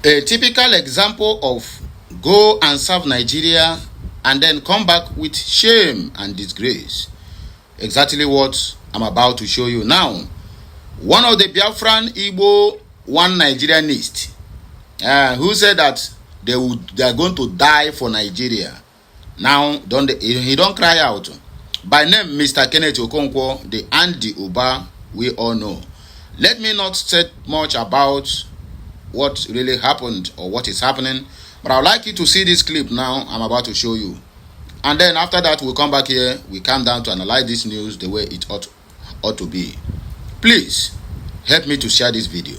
A typical example of go and serve Nigeria and then come back with shame and disgrace. Exactly what I'm about to show you now. One of the Biafran Igbo, one Nigerianist, who said that they are going to die for Nigeria. Now, he don't cry out. By name, Mr. Kenneth Okonkwo, the Andy Uba, we all know. Let me not say much about what really happened or what is happening, but I would like you to see this clip now I'm about to show you. And then after that, we'll come back here, we come down to analyze this news the way it ought to be. Please, help me to share this video.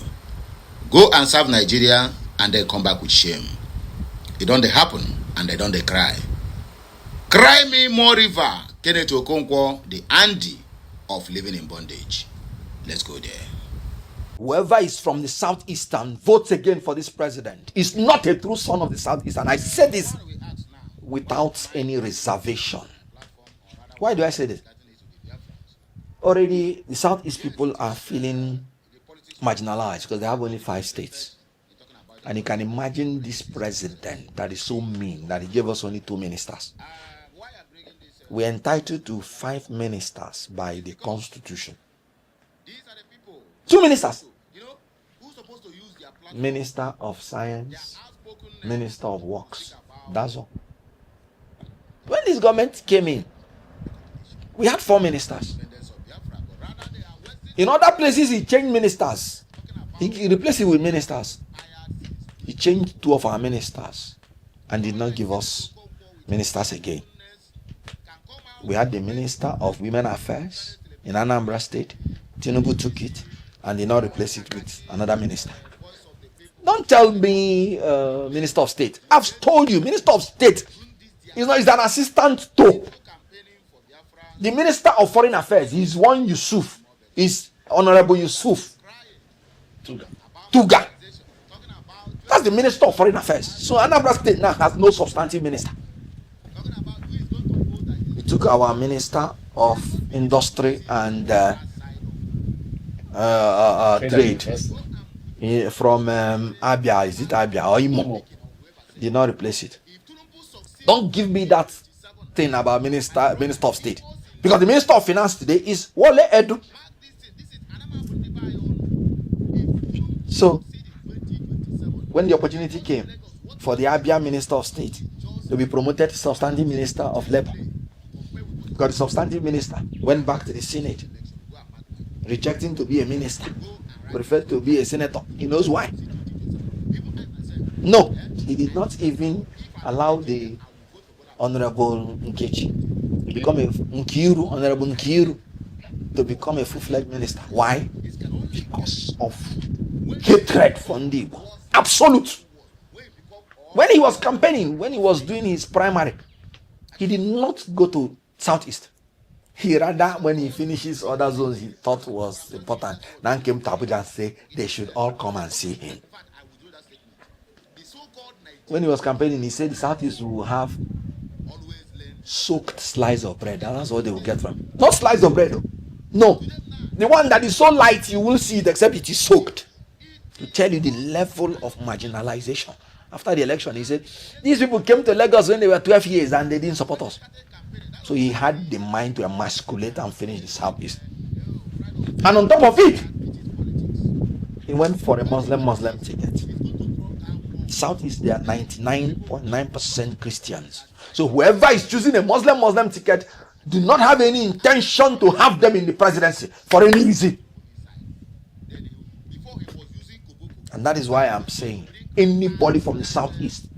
Go and serve Nigeria and then come back with shame. It don't happen and they don't cry. Cry me more river, Kenneth Okonkwo, the Andy of living in bondage. Let's go there. Whoever is from the southeast and votes again for this president is not a true son of the southeast. And I say this without any reservation. Why do I say this? Already the southeast people are feeling marginalized because they have only 5 states. And you can imagine this president that is so mean that he gave us only 2 ministers. We are entitled to 5 ministers by the constitution. 2 ministers. Minister of Science, Minister of Works. That's all. When this government came in, we had 4 ministers. In other places, he changed ministers. He replaced it with ministers. He changed 2 of our ministers and did not give us ministers again. We had the Minister of Women Affairs in Anambra State. Tinubu took it and did not replace it with another minister. Don't tell me Minister of State. I've told you, Minister of State is an assistant to the Minister of Foreign Affairs. He's one Yusuf. Is Honorable Yusuf Tuga. That's the Minister of Foreign Affairs. So Anambra State now has no substantive minister. We took our Minister of Industry and Trade from Abia. Is it Abia or Imo? Did not replace it. Don't give me that thing about Minister of State. Because the Minister of Finance today is Wole Edu. So, when the opportunity came for the Abia Minister of State to be promoted to substantive Minister of Labor, because the substantive minister went back to the Senate, rejecting to be a minister, preferred to be a senator. He knows why. No, he did not even allow the Honorable Nkechi to become a Honorable Nkiru to become a full-fledged minister. Why? Because of hatred for Igbo. Absolute. When he was campaigning, when he was doing his primary, he did not go to Southeast. He rather, when he finishes other zones he thought was important, then came to Abuja and say they should all come and see him. When he was campaigning, he said the Southeast will have soaked slice of bread. That's what they will get from him. Not slice of bread, though. No. The one that is so light, you will see it except it is soaked. To tell you the level of marginalization. After the election, he said, these people came to Lagos when they were 12 years and they didn't support us. So he had the mind to emasculate and finish the Southeast. And on top of it, he went for a Muslim ticket. Southeast, they are 99.9% Christians. So whoever is choosing a Muslim ticket do not have any intention to have them in the presidency for any reason. And that is why I'm saying anybody from the Southeast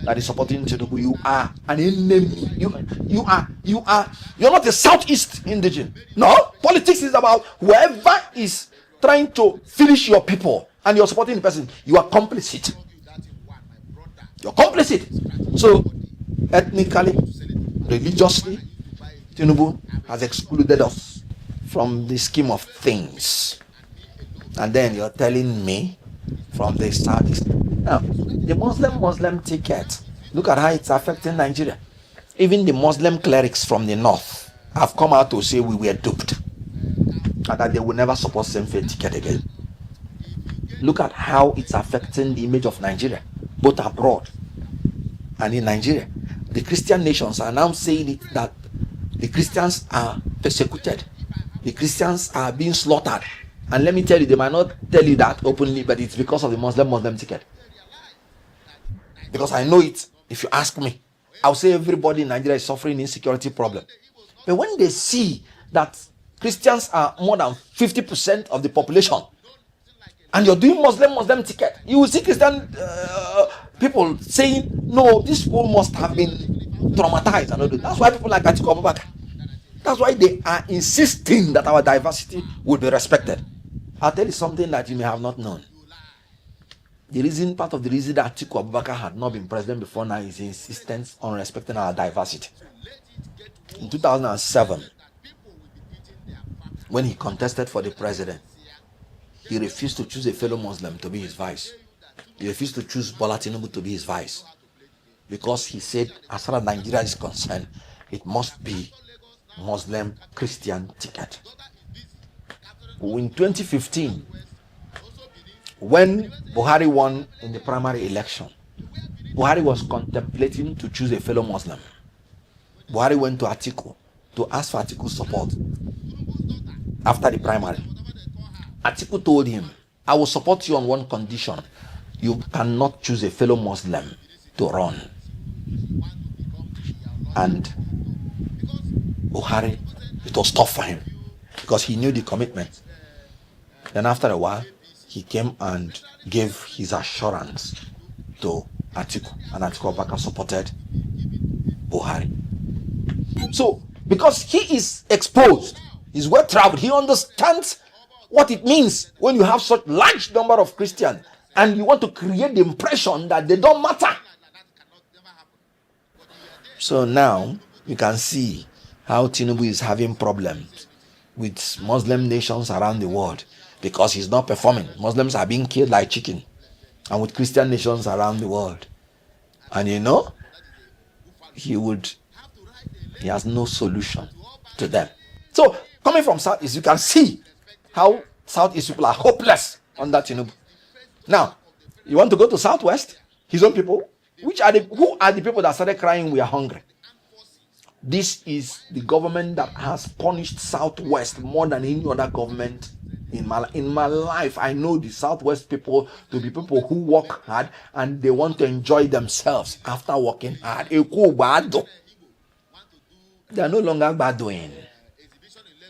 that is supporting Tinubu, you are an enemy. You're not a Southeast indigene. No, politics is about whoever is trying to finish your people and you're supporting the person, you are complicit. You're complicit. So, ethnically, religiously, Tinubu has excluded us from the scheme of things. And then you're telling me from the Southeast. Now, the Muslim ticket, look at how it's affecting Nigeria. Even the Muslim clerics from the north have come out to say we were duped and that they will never support same-faith ticket again. Look at how it's affecting the image of Nigeria, both abroad and in Nigeria. The Christian nations are now saying it, that the Christians are persecuted, the Christians are being slaughtered. And let me tell you, they might not tell you that openly, but it's because of the Muslim ticket. Because I know it. If you ask me, I'll say everybody in Nigeria is suffering insecurity problem. But when they see that Christians are more than 50% of the population, and you're doing Muslim ticket, you will see Christian people saying, no, these people must have been traumatized. And that's why people like Atiku Abubakar, that's why they are insisting that our diversity would be respected. I'll tell you something that you may have not known. Part of the reason that Atiku Abubakar had not been president before now is his insistence on respecting our diversity. In 2007, when he contested for the president, he refused to choose a fellow Muslim to be his vice. He refused to choose Bola Tinubu to be his vice, because he said, as far as Nigeria is concerned, it must be Muslim Christian ticket. In 2015, when Buhari won in the primary election, Buhari was contemplating to choose a fellow Muslim. Buhari went to Atiku to ask for Atiku's support after the primary. Atiku told him, I will support you on one condition: you cannot choose a fellow Muslim to run. And Buhari, it was tough for him because he knew the commitment. Then after a while, he came and gave his assurance to Atiku, and Atiku Abubakar supported Buhari. So, because he is exposed, he's well traveled, he understands what it means when you have such large number of Christians and you want to create the impression that they don't matter. So now you can see how Tinubu is having problems with Muslim nations around the world because he's not performing. Muslims are being killed like chicken, and with Christian nations around the world. And he has no solution to them. So coming from Southeast, you can see how Southeast people are hopeless under Tinubu. Now, you want to go to Southwest, his own people, who are the people that started crying, we are hungry? This is the government that has punished Southwest more than any other government in my life. I know the Southwest people to be people who work hard and they want to enjoy themselves after working hard. They are no longer badoing.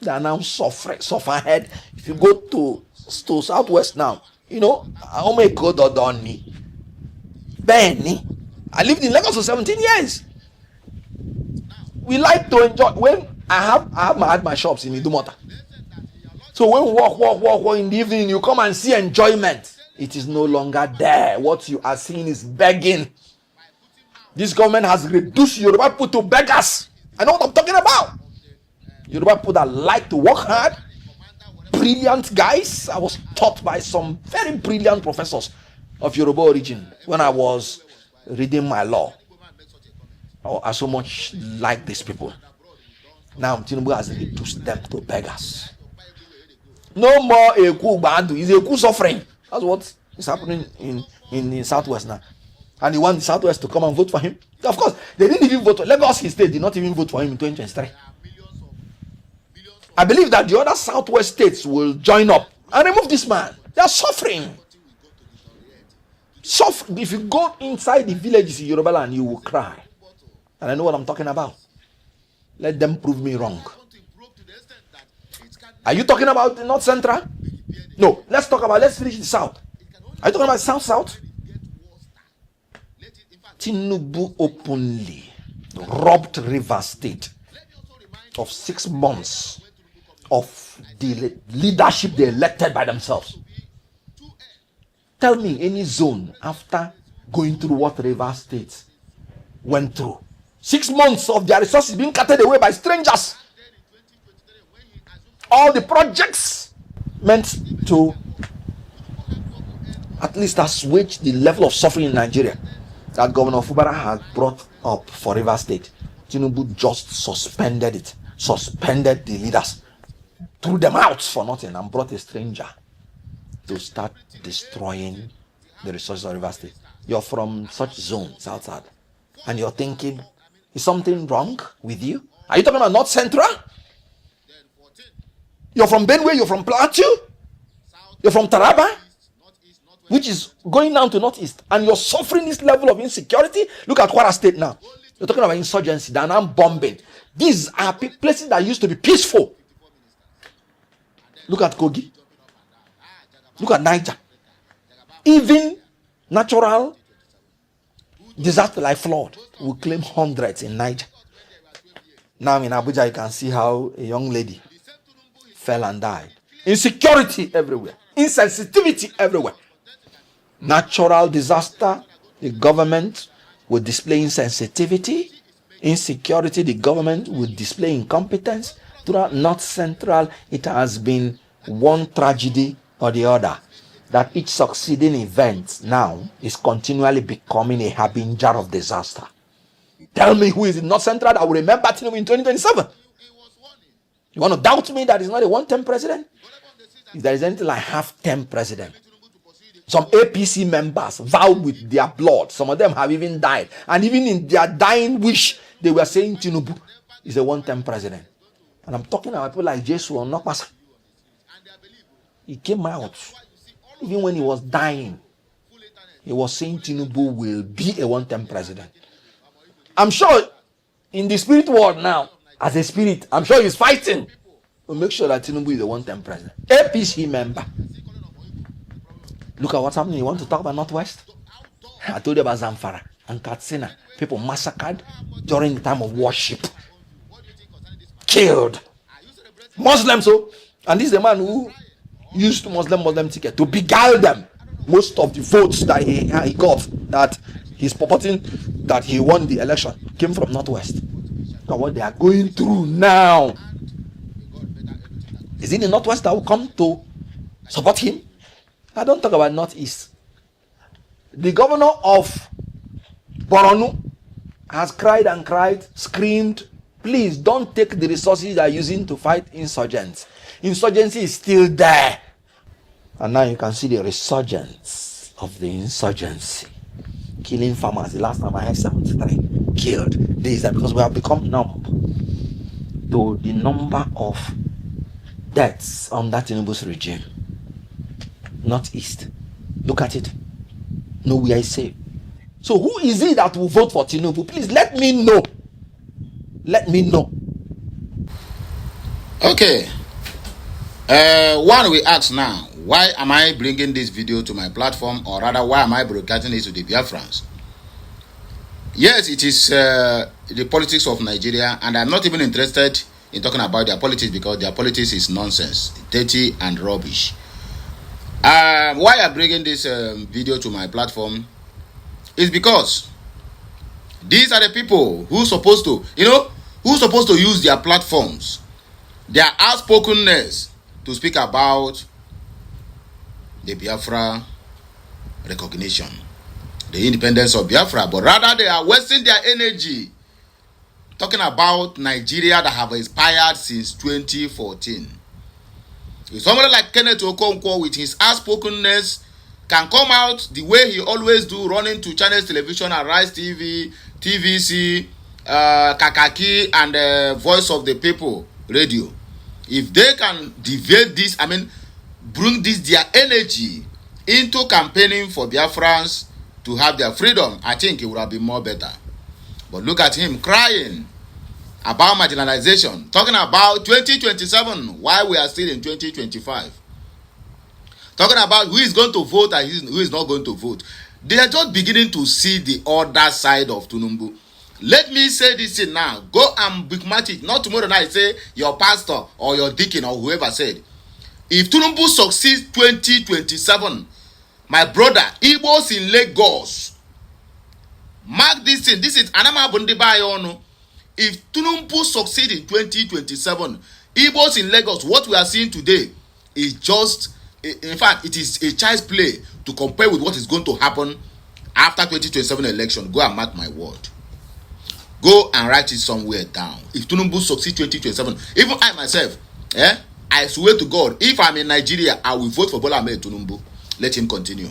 They are now suffer head. If you go to Southwest now, I make go Dodoni. Benny. I lived in Lagos for 17 years. We like to enjoy. When I had my shops in Idumota. So when we walk in the evening, you come and see enjoyment. It is no longer there. What you are seeing is begging. This government has reduced Yoruba people to beggars. I know what I'm talking about. Yoruba people that like to work hard, brilliant guys. I was taught by some very brilliant professors of Yoruba origin when I was reading my law. I so much like these people. Now Tinubu has reduced them to beggars. No more Eku Bandu. Is Eku suffering? That's what is happening in Southwest now. And he wants the Southwest to come and vote for him. Of course, they didn't even vote. Lagos State did not even vote for him in 2023. I believe that the other Southwest states will join up and remove this man. They are suffering. If you go inside the villages in Yoruba land, you will cry. And I know what I'm talking about. Let them prove me wrong. Are you talking about the North Central? No. Let's finish the South. Are you talking about South? Tinubu openly robbed Rivers State of 6 months of the leadership they elected by themselves. Tell me any zone after going through what Rivers State went through. 6 months of their resources being carted away by strangers. All the projects meant to at least assuage the level of suffering in Nigeria that Governor Fubara had brought up for Rivers State. Tinubu just suspended it, suspended the leaders, threw them out for nothing and brought a stranger. to start destroying the resources of River State. You're from such zones outside, and you're thinking, is something wrong with you? Are you talking about North Central? You're from Benue, you're from Plateau, you're from Taraba, which is going down to Northeast, and you're suffering this level of insecurity. Look at Kwara State now. You're talking about insurgency, they're now bombing. These are places that used to be peaceful. Look at Kogi. Look at Niger. Even natural disaster like flood will claim hundreds in Niger. Now in Abuja, you can see how a young lady fell and died. Insecurity everywhere. Insensitivity everywhere. Natural disaster, the government will display insensitivity. Insecurity, the government will display incompetence. Throughout North Central, it has been one tragedy or the other, that each succeeding event now is continually becoming a harbinger of disaster. Tell me who is in North Central that will remember Tinubu in 2027. You want to doubt me that he's not a one-term president? If there is anything like half-term president. Some APC members vowed with their blood. Some of them have even died. And even in their dying wish, they were saying Tinubu is a one-term president. And I'm talking about people like Jesus or Nokpasa. He came out. Even when he was dying, he was saying Tinubu will be a one-term president. I'm sure in the spirit world now, as a spirit, I'm sure he's fighting to make sure that Tinubu is a one-term president. APC member. Look at what's happening. You want to talk about Northwest? I told you about Zamfara and Katsina. People massacred during the time of worship. Killed. Muslims, so. And this is the man who used Muslim ticket to beguile them. Most of the votes that he got, that he's purporting that he won the election, came from Northwest. Now what they are going through now. Is it the Northwest that will come to support him? I don't talk about Northeast. The governor of Borno has cried and cried, screamed, please don't take the resources they are using to fight insurgents. Insurgency is still there. And now you can see the resurgence of the insurgency. Killing farmers. The last time I had 73 killed. This is that because we have become numb to the number of deaths under Tinubu's regime. Northeast. Look at it. Nowhere is safe. So who is it that will vote for Tinubu? Please let me know. Let me know. Okay. One we ask now, why am I bringing this video to my platform, or rather why am I broadcasting it to the Biafrans? Yes, it is the politics of Nigeria, and I'm not even interested in talking about their politics because their politics is nonsense, dirty and rubbish. Why I'm bringing this video to my platform is because these are the people who supposed to, who's supposed to use their platforms, their outspokenness to speak about the Biafra recognition, the independence of Biafra, but rather they are wasting their energy talking about Nigeria that have expired since 2014. If somebody like Kenneth Okonkwo with his outspokenness can come out the way he always do, running to Channels Television, Arise TV, TVC, Kakaki, and Voice of the People Radio, if they can deviate this, bring this their energy into campaigning for Biafrans to have their freedom, I think it would have been more better. But look at him crying about marginalization, talking about 2027 while we are still in 2025, talking about who is going to vote and who is not going to vote. They are just beginning to see the other side of Tinubu. Let me say this thing now. Go and bookmark it. Not tomorrow night say your pastor or your deacon or whoever said, if Tinubu succeeds 2027, my brother, Igbos in Lagos, mark this thing. This is Anama Bundibayono. If Tinubu succeeds in 2027, Igbos in Lagos, what we are seeing today is just, in fact, it is a child's play to compare with what is going to happen after 2027 election. Go and mark my word. Go and write it somewhere down. If Tinubu succeeds 2027, even I myself, I swear to God, if I'm in Nigeria, I will vote for Bola Ahmed Tinubu. Let him continue.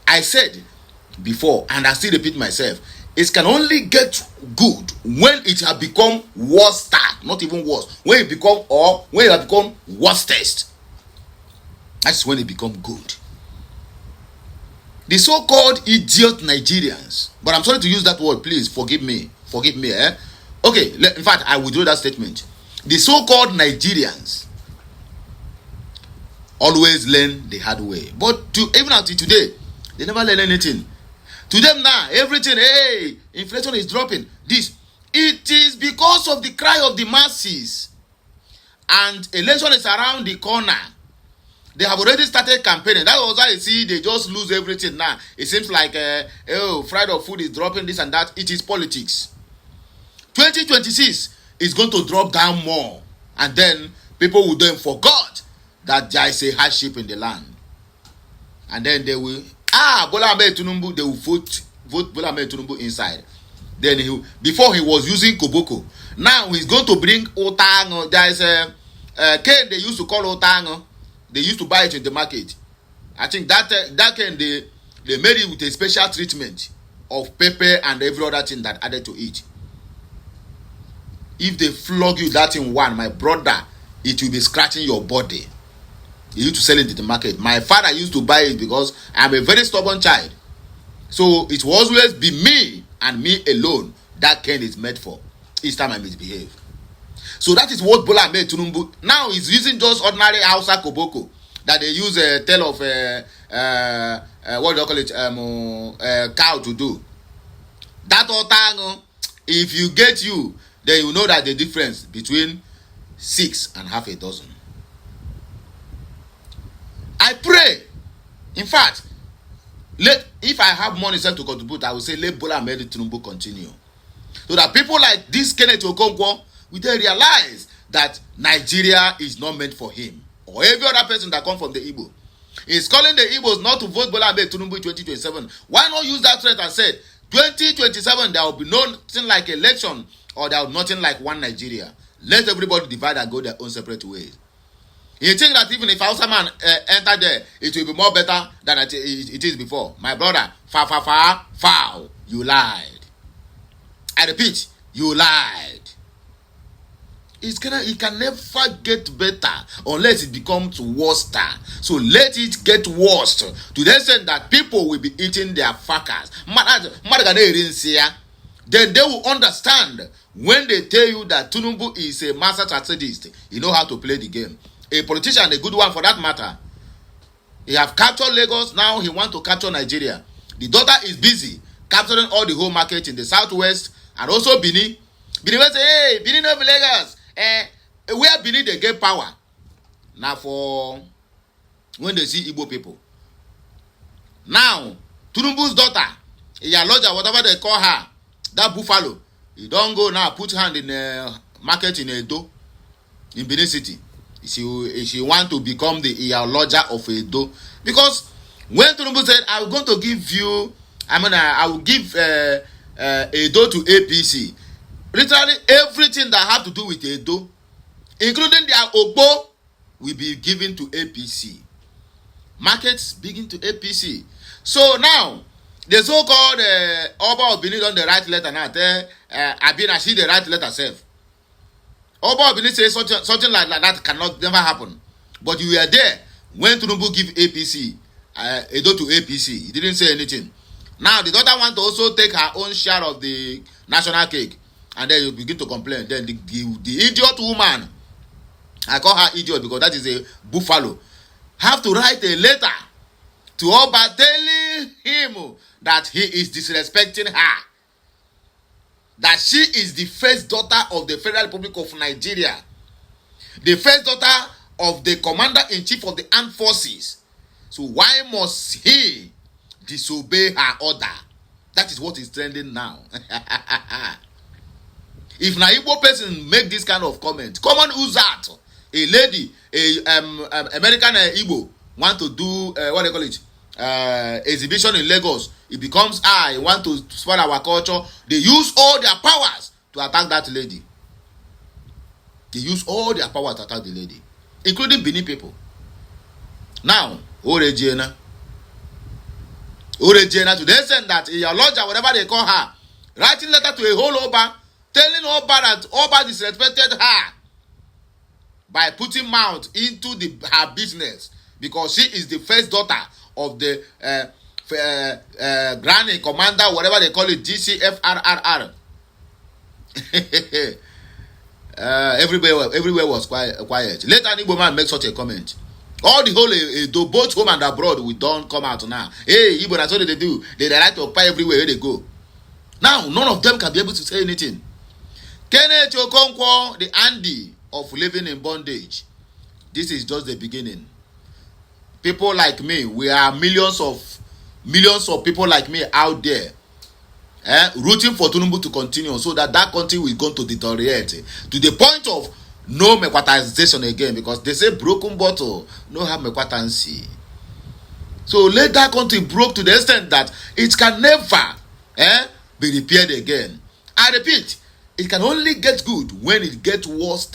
I said before, and I still repeat myself, it can only get good when it has become worse, not even worse. When it become worstest. That's when it become good. The so-called idiot Nigerians, but I'm sorry to use that word, please forgive me. Okay, in fact, I withdraw that statement. The so-called Nigerians always learn the hard way, but even until today, they never learn anything. To them now, everything, hey, inflation is dropping. It is because of the cry of the masses, and election is around the corner. They have already started campaigning. That was why you see they just lose everything now. It seems like, fried of food is dropping, this and that. It is politics. 2026 is going to drop down more. And then people will then forget that there is a hardship in the land. And then they will, Bola Ahmed Tinubu, they will vote Bola Ahmed Tinubu inside. Then before he was using Koboko. Now he's going to bring Otango. There is a cane they used to call Otango. They used to buy it in the market. I think that can they made it with a special treatment of pepper and every other thing that added to it. If they flog you that in one, my brother, it will be scratching your body. You used to sell it in the market. My father used to buy it because I'm a very stubborn child. So it will always be me and me alone that cane is made for. Each time I misbehave. So that is what Bola Ahmed Tinubu now is using just ordinary Hausa Koboko that they use a tail of what do you call it, cow to do. That Otango, if you get you, then you know that the difference between 6 and half a dozen. I pray, in fact, if I have money to contribute, I will say let Bola Ahmed Tinubu continue, so that people like this Kenneth Okonkwo will then realize that Nigeria is not meant for him or every other person that comes from the Igbo. He's calling the Igbos not to vote Bola Ahmed Tinubu in 2027. Why not use that threat and say 2027 there will be nothing like election, or there will be nothing like one Nigeria. Let everybody divide and go their own separate ways. You think that even if Hausa man enter there, it will be more better than it is before? My brother, foul. You lied. I repeat, you lied. It can never get better unless it becomes worse. So let it get worse to the extent that people will be eating their fuckers. Then they will understand when they tell you that Tinubu is a master strategist. He know how to play the game. A politician, a good one for that matter. He have captured Lagos, now he want to capture Nigeria. The daughter is busy capturing all the whole market in the southwest and also Benin. Benin will say, hey, Benin of Lagos. Where Benin they get power. Now for when they see Igbo people. Now, Tinubu's daughter, Iyaloja, whatever they call her, that buffalo, he don't go now put hand in the market in Edo, in Benin City. She want to become the Iyaloja of Edo. Because when Tinubu said, I'm going to give you, I will give Edo to APC. Literally everything that have to do with Edo, including their Ogbo, will be given to APC. Markets begin to APC. So now, the so-called Oba of Benin on the right letter now. I see the right letter self. Oba of Benin says something like that cannot never happen. But you were there when Tinubu give APC, Edo to APC. He didn't say anything. Now the daughter want to also take her own share of the national cake. And then you begin to complain. Then the idiot woman, I call her idiot because that is a buffalo, have to write a letter to Oba telling him that he is disrespecting her. That she is the first daughter of the Federal Republic of Nigeria. The first daughter of the Commander-in-Chief of the Armed Forces. So why must he disobey her order? That is what is trending now. If na Igbo person make this kind of comment, come on, who's that? A lady, American Igbo want to do what they call it, exhibition in Lagos. It becomes want to spoil our culture. They use all their powers to attack that lady. They use all their power to attack the lady, including Benin people. Now, Orejena to the extent that your lodger, whatever they call her, writing letter to a whole Oba, telling Oba that Oba disrespected her by putting mouth into her business because she is the first daughter of the Granny Commander, whatever they call it, GCFRRR. Everywhere was quiet. Later, an Igbo man makes such a comment. All the whole, both home and abroad, we don't come out now. Hey, Igbo, that's what they do. They like to occupy everywhere they go. Now, none of them can be able to say anything. Kenneth Okonkwo, the Andy of living in bondage. This is just the beginning. People like me, we are millions of people like me out there, rooting for Tinubu to continue so that country will go to deteriorate to the point of no mekwatization again, because they say broken bottle no have mekwatancy. So let that country broke to the extent that it can never be repaired again. I repeat, it can only get good when it gets worse.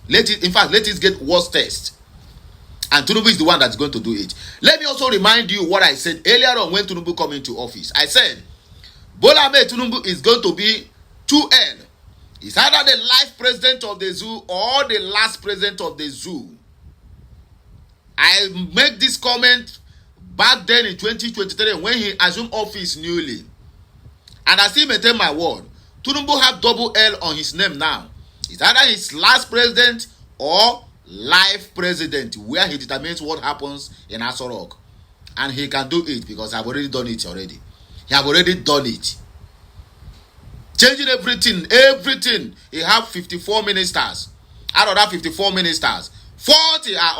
Let it get worse test. And Tinubu is the one that's going to do it. Let me also remind you what I said earlier on when Tinubu come into office. I said Bola Ahmed Tinubu is going to be 2N. He's either the life president of the zoo or the last president of the zoo. I make this comment back then in 2023 when he assumed office newly. And I still maintain my word. Tinubu have double L on his name now. It's either his last president or life president, where he determines what happens in Aso Rock. And he can do it because I've already done it already. He have already done it. Changing everything. He have 54 ministers. Out of that 54 ministers, 40 are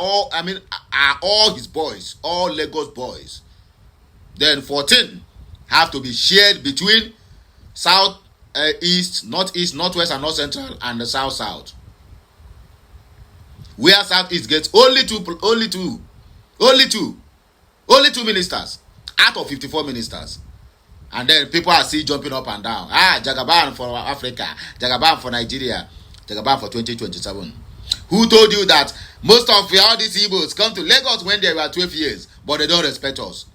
all his boys, all Lagos boys. Then 14 have to be shared between South, East, Northeast, Northwest, and North Central, and the South. Where Southeast gets only two ministers out of 54 ministers. And then people are still jumping up and down. Jagaban for Africa, Jagaban for Nigeria, Jagaban for 2027. Who told you that most of all these Igbos come to Lagos when they were 12 years, but they don't respect us?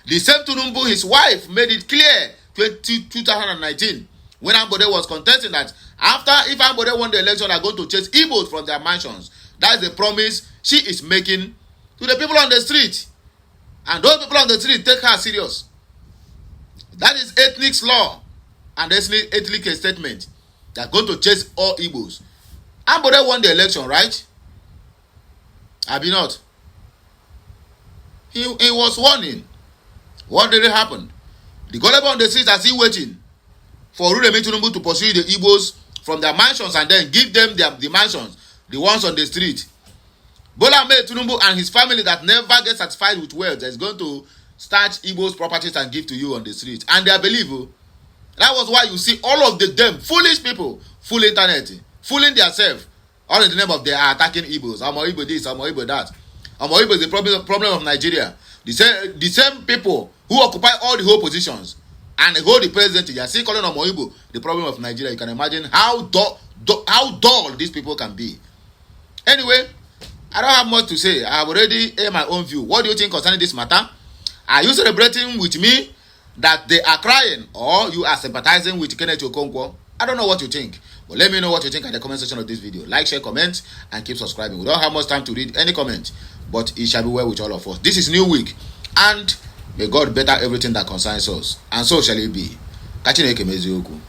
The same Tinubu, his wife, made it clear 2019 when Ambode was contesting that if Ambode won the election, they are going to chase Igbos from their mansions. That's the promise she is making to the people on the street. And those people on the street take her serious. That is ethnic law and ethnic statement. They are going to chase all Igbos. Ambode won the election, right? Have you not? He was warning. What really happened? The government on the streets are still waiting for Ruremi Tinubu to pursue the Igbos from their mansions and then give them the mansions, the ones on the street. Bola Ahmed Tinubu and his family that never get satisfied with wealth is going to start Igbos properties and give to you on the street. And they believe. That was why you see all of them foolish people, full internet, fooling themselves, all in the name of they are attacking Igbos. Amo Igbo this, Amo Igbo that. Amo Igbo is the problem of Nigeria. The same people who occupy all the whole positions and hold the presidency, you are still calling Amo Igbo the problem of Nigeria. You can imagine how dull these people can be. Anyway, I don't have much to say. I have already aired my own view. What do you think concerning this matter? Are you celebrating with me that they are crying, or you are sympathizing with Kenneth Okonkwo? I don't know what you think, but let me know what you think at the comment section of this video. Like, share, comment, and keep subscribing. We don't have much time to read any comment, but it shall be well with all of us. This is new week, and may God better everything that concerns us, and so shall it be. Catch you next time.